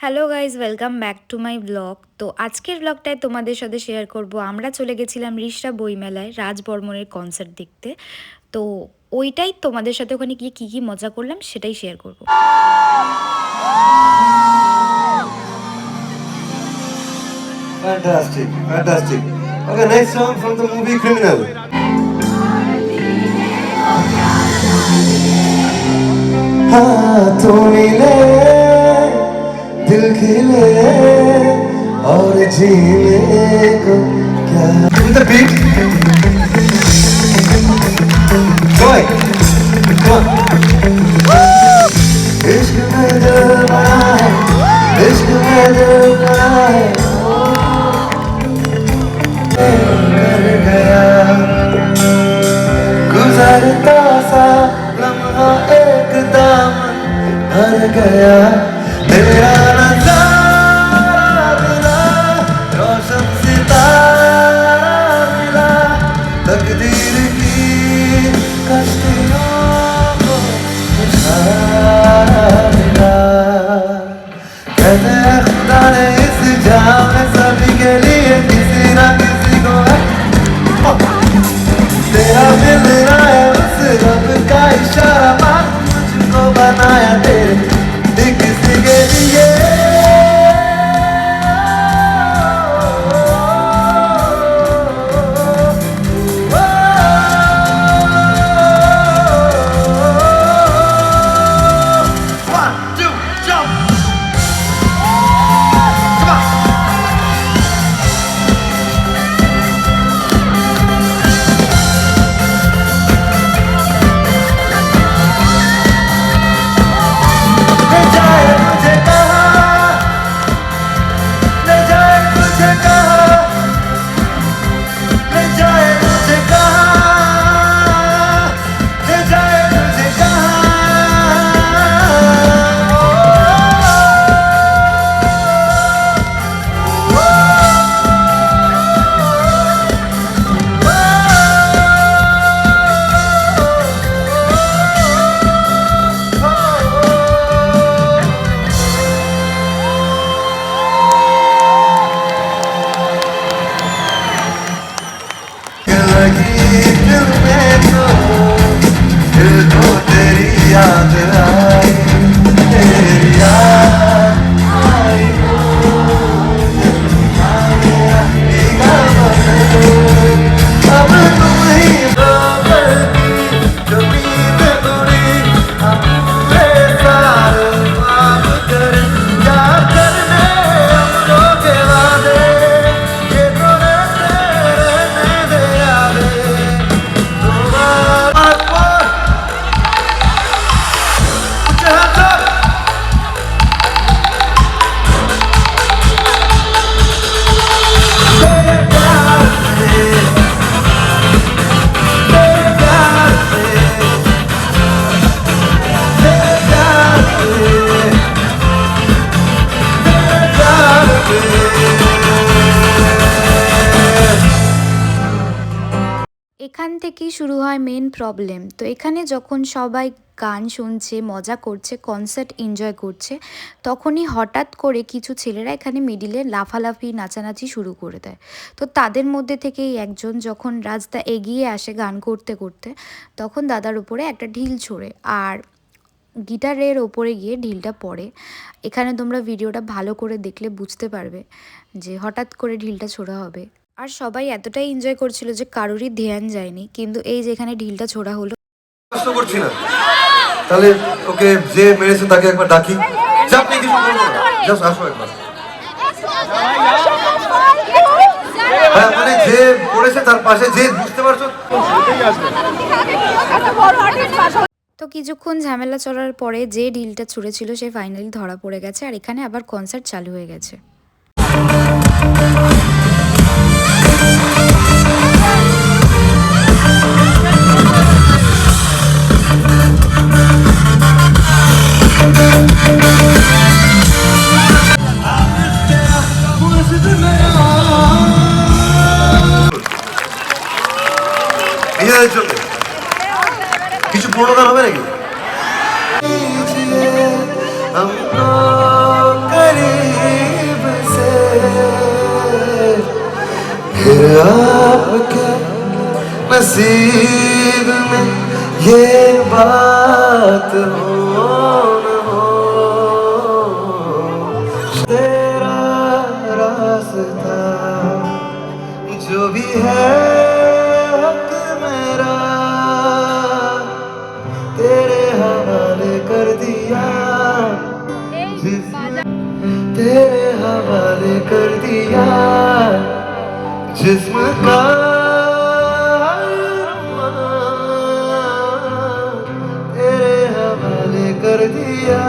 Hello guys, welcome back to my blog. তো আজকের ব্লগটায় তোমাদের সাথে শেয়ার করব আমরা চলে গেছিলাম রিষড়া বইমেলায় রাজ বর্মনের কনসার্ট দেখতে। তো ওইটাই তোমাদের সাথে ওখানে গিয়ে কী কী মজা করলাম সেটাই শেয়ার করব। Fantastic, fantastic. Okay, next song from the movie Criminal. हाथों मिले दिल खिले और जीने को क्या Give me the beat. Boy, come on. इश्क में दिल बना है, इश्क में दिल बना है, कर गया गुजरता सा लम्हा एक दामन भर गया तेरा नजारा मिला रोशन सितारा मिला तकदीर की कश्तियों को इशारा मिला कहते हैं खुदा ने इस जहां में सभी के लिए किसी ना किसी को तेरा मिलना है उस रब का इशारा मान मुझको बनाया तेरे किसी के लिए One, two, jump! Come on! ले जाए मुझे कहाँ ले जाए मुझे कहाँ ले जाए मुझे कहाँ ले जाए मुझे लगी दिल में तो दिल को तेरी याद आई तेरी याद आई अब तुम ही बदल की कभी में थोड़ी अपने सारे माफ कर क्या करने हमलों के वादे ये तो रहने दे यादें दोबारा कुछ हाथ तेरे प्यार से तेरे प्यार से तेरे प्यार से तेरे प्यार से এখান থেকেই শুরু হয় মেন প্রবলেম। তো এখানে যখন সবাই গান শুনছে, মজা করছে, কনসার্ট এনজয় করছে, তখনই হঠাৎ করে কিছু ছেলেরা এখানে মিডিলে লাফালাফি নাচানাচি শুরু করে দেয়। তো তাদের মধ্যে থেকেই একজন যখন রাস্তা এগিয়ে আসে গান করতে করতে, তখন দাদার উপরে একটা ঢিল ছোড়ে আর গিটারের ওপরে গিয়ে ঢিলটা পড়ে। এখানে তোমরা ভিডিওটা ভালো করে দেখলে বুঝতে পারবে যে হঠাৎ করে ঢিলটা ছোড়া হবে। আর সবাই এতটাই এনজয় করছিল যে কারোরই ধ্যান যায়নি, কিন্তু এই যেখানে ঢিলটা ছোড়া হলো। কষ্ট করছি না তাহলে ওকে যে মেরেছে তাকে একবার ডাকি যে আপনি কিছু বলবো না জাস্ট আসো একবার হ্যাঁ মানে যে পড়েছে তার পাশে যে বুঝতে পারছো তো কিছুক্ষণ ঝামেলা চলার পরে যে ঢিলটা ছুঁড়েছিল সে ফাইনালি ধরা পড়ে গেছে আর এখানে আবার কনসার্ট চালু হয়ে গেছে। নিজেদের জন্য কিছু পুরোনো গান হবে নাকি हमको करीब क्या नसीब में ये बात हो न हो, तेरा रास्ता जो भी है हक मेरा तेरे हवाले कर दिया, तेरे हवाले कर दिया जिस्म का अरमान, तेरे हवाले कर दिया।